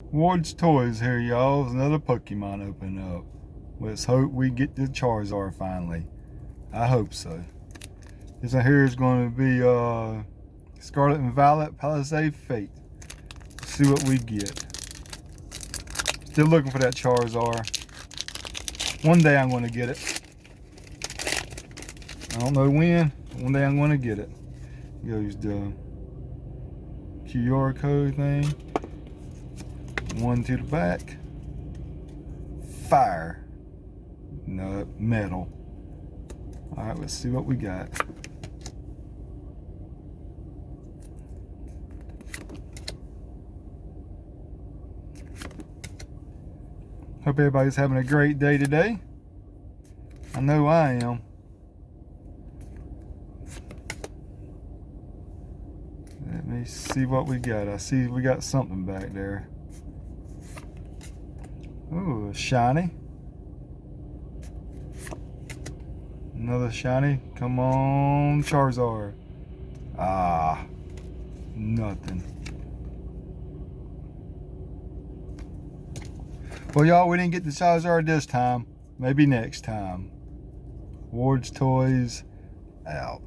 Ward's Toys here, y'all. There's another Pokemon open up. Let's hope we get the Charizard finally. I hope so. This one here is going to be Scarlet and Violet Palisade Fate. Let's see what we get. Still looking for that Charizard. One day I'm going to get it. I don't know when. One day I'm going to get it. Goes the QR code thing. One to the back. Fire. No, metal. Alright, let's see what we got. Hope everybody's having a great day today. I know I am. Let me see what we got. I see we got something back there. Ooh, shiny. Another shiny. Come on, Charizard. Ah, nothing. Well, y'all, we didn't get the Charizard this time. Maybe next time. Ward's Toys out.